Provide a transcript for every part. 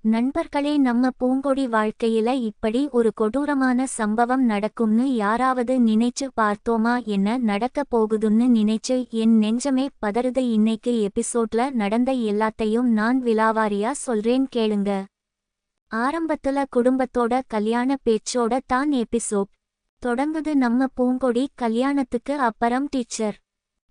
நண்பர்களே, நம்ம பூங்கொடி வாழ்க்கையில இப்படி ஒரு கொடூரமான சம்பவம் நடக்கும்னு யாராவது நினைச்சு பார்த்தோமா? என்ன நடக்க போகுதுன்னு நினைச்சு என் நெஞ்சமே பதறுது. இன்னைக்கு எபிசோட்ல நடந்த எல்லாத்தையும் நான் விலாவாரியா சொல்றேன், கேளுங்க. ஆரம்பத்துல குடும்பத்தோட கல்யாண பேச்சோட தான் எபிசோட் தொடங்குது. நம்ம பூங்கொடி கல்யாணத்துக்கு அப்புறம் டீச்சர்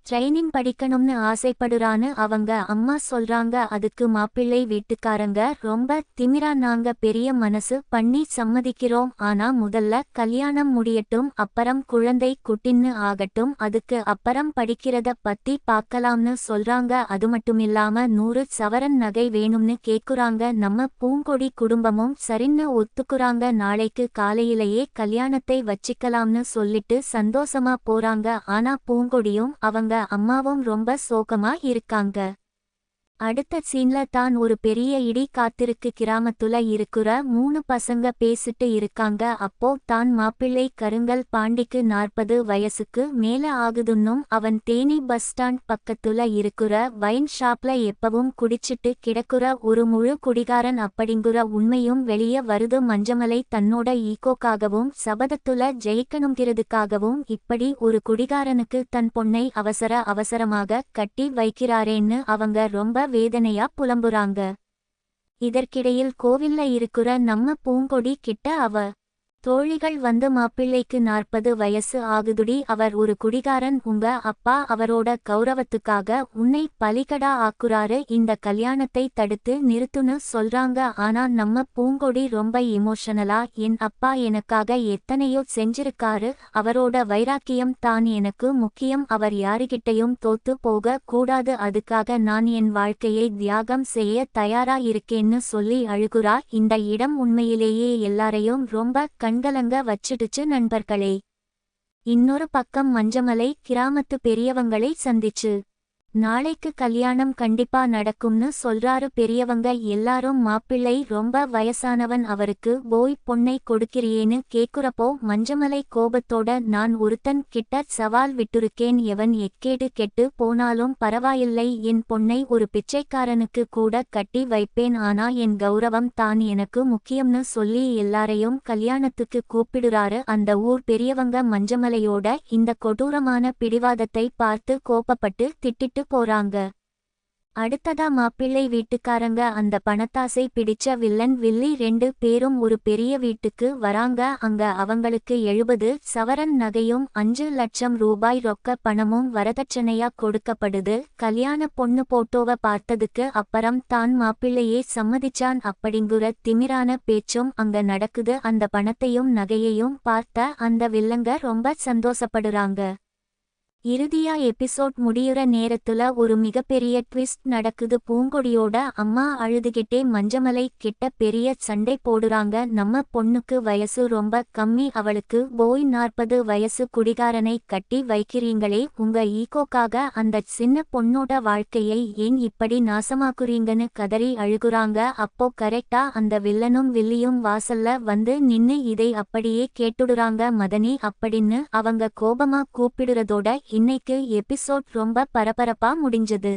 ட்ரைனிங் படிக்கணும்னு ஆசைப்படுறான்னு அவங்க அம்மா சொல்றாங்க. அதுக்கு மாப்பிள்ளை வீட்டுக்காரங்க ரொம்ப திமிரா, நாங்க பெரிய மனசு பண்ணி சம்மதிக்கிறோம், ஆனா முதல்ல கல்யாணம் முடியட்டும், அப்புறம் குழந்தை குட்டின்னு ஆகட்டும், அதுக்கு அப்புறம் படிக்கிறத பத்தி பார்க்கலாம்னு சொல்றாங்க. அதுமட்டுமில்லாம 100 சவரன் நகை வேணும்னு கேக்குறாங்க. நம்ம பூங்கொடி குடும்பமும் சரின்னு ஒத்துக்குறாங்க. நாளைக்கு காலையிலேயே கல்யாணத்தை வச்சிக்கலாம்னு சொல்லிட்டு சந்தோஷமா போறாங்க. ஆனா பூங்கொடியும் அவங்க அம்மாவும் ரொம்ப சோகமா இருக்காங்க. அடுத்த சீன்ல தான் ஒரு பெரிய இடி காத்திருக்கு. கிராமத்துல இருக்கிற 3 பசங்க பேசிட்டு இருக்காங்க. அப்போ தான் மாப்பிள்ளை கருங்கல் பாண்டிக்கு 40 வயசுக்கு மேல ஆகுதுன்னும் அவன் தேனி பஸ் ஸ்டாண்ட் பக்கத்துல இருக்கிற வைன் ஷாப்ல எப்பவும் குடிச்சிட்டு கிடக்குற ஒரு முழு குடிகாரன் அப்படிங்குற உண்மையும் வெளிய வருது. மஞ்சமலை தன்னோட ஈகோக்காகவும் சபதத்துல ஜெயிக்கணுங்கிறதுக்காகவும் இப்படி ஒரு குடிகாரனுக்கு தன் பொண்ணை அவசரமாக கட்டி வைக்கிறாரேன்னு அவங்க ரொம்ப வேதனையா புலம்புறாங்க. இதற்கிடையில் கோவில்ல இருக்கிற நம்ம பூங்கொடி கிட்ட அவ தோழிகள் வந்து, மாப்பிள்ளைக்கு 40 வயசு ஆகுதுடி, அவர் ஒரு குடிகாரன், உங்க அப்பா அவரோட கௌரவத்துக்காக உன்னை பலிகடா ஆக்குறாரு, இந்த கல்யாணத்தை தடுத்து நிறுத்துன்னு சொல்றாங்க. ஆனா நம்ம பூங்கொடி ரொம்ப இமோஷனலா, என் அப்பா எனக்காக எத்தனையோ செஞ்சிருக்காரு, அவரோட வைராக்கியம் தான் எனக்கு முக்கியம், அவர் யாருகிட்டையும் தோத்து போக கூடாது, அதுக்காக நான் என் வாழ்க்கையை தியாகம் செய்ய தயாரா இருக்கேன்னு சொல்லி அழுகுறா. இந்த இடம் உண்மையிலேயே எல்லாரையும் ரொம்ப கண்கலங்க வச்சிடுச்சு நண்பர்களே. இன்னொரு பக்கம் மஞ்சமலை கிராமத்து பெரியவங்களை சந்திச்சு நாளைக்கு கல்யாணம் கண்டிப்பா நடக்கும்னு சொல்றாரு. பெரியவங்க எல்லாரும் மாப்பிள்ளை ரொம்ப வயசானவன், அவருக்கு போய் பொண்ணை கொடுக்கிறியேன்னு கேக்குறப்போ மஞ்சமலை கோபத்தோட, நான் ஒருத்தன் கிட்ட சவால் விட்டுருக்கேன், எவன் எக்கேடு கெட்டு போனாலும் பரவாயில்லை, என் பொண்ணை ஒரு பிச்சைக்காரனுக்கு கூட கட்டி வைப்பேன், ஆனா என் கௌரவம் தான் எனக்கு முக்கியம்னு சொல்லி எல்லாரையும் கல்யாணத்துக்கு கூப்பிடுறாரு. அந்த ஊர் பெரியவங்க மஞ்சமலையோட இந்த கொடூரமான பிடிவாதத்தை பார்த்து கோபப்பட்டு திட்டிட்டு போறாங்க. அடுத்ததா மாப்பிள்ளை வீட்டுக்காரங்க அந்த பணத்தாசை பிடிச்ச வில்லன் வில்லி 2 பேரும் ஒரு பெரிய வீட்டுக்கு வராங்க. அங்க அவங்களுக்கு 70 சவரன் நகையும் 5 லட்சம் ரூபாய் ரொக்க பணமும் வரதட்சணையா கொடுக்கப்படுது. கல்யாண பொண்ணு போட்டோவ பார்த்ததுக்கு அப்புறம் தான் மாப்பிள்ளையே சம்மதிச்சான் அப்படிங்குற திமிரான பேச்சும் அங்க நடக்குது. அந்த பணத்தையும் நகையையும் பார்த்த அந்த வில்லங்க ரொம்ப சந்தோஷப்படுறாங்க. இறுதியா எபிசோட் முடியுற நேரத்துல ஒரு மிகப்பெரிய ட்விஸ்ட் நடக்குது. பூங்கொடியோட அம்மா அழுதுகிட்டே மஞ்சமலை கிட்ட பெரிய சண்டை போடுறாங்க. நம்ம பொண்ணுக்கு வயசு ரொம்ப கம்மி, அவளுக்கு போய் 40 வயசு குடிகாரனை கட்டி வைக்கிறீங்களே, உங்க ஈகோக்காக அந்த சின்ன பொண்ணோட வாழ்க்கையை ஏன் இப்படி நாசமாக்குறீங்கன்னு கதறி அழுகுறாங்க. அப்போ கரெக்டா அந்த வில்லனும் வில்லியும் வாசல்ல வந்து நின்னு இதை அப்படியே கேட்டுடுறாங்க. மதனி அப்படின்னு அவங்க கோபமா கூப்பிடுறதோட இன்னைக்கு எபிசோட் ரொம்ப பரபரப்பா முடிஞ்சது.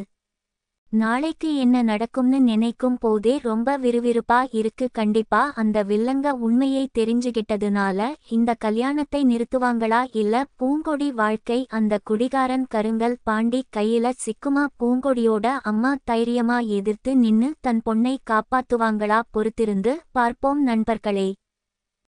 நாளைக்கு என்ன நடக்கும்னு நினைக்கும் போதே ரொம்ப விறுவிறுப்பா இருக்கு. கண்டிப்பா அந்த வில்லங்க உண்மையை தெரிஞ்சுகிட்டதுனால இந்த கல்யாணத்தை நிறுத்துவாங்களா, இல்ல பூங்கொடி வாழ்க்கை அந்த குடிகாரன் கருங்கல் பாண்டி கையில சிக்குமா? பூங்கொடியோட அம்மா தைரியமா எதிர்த்து நின்னு தன் பொண்ணை காப்பாத்துவாங்களா? பொறுத்திருந்து பார்ப்போம் நண்பர்களே.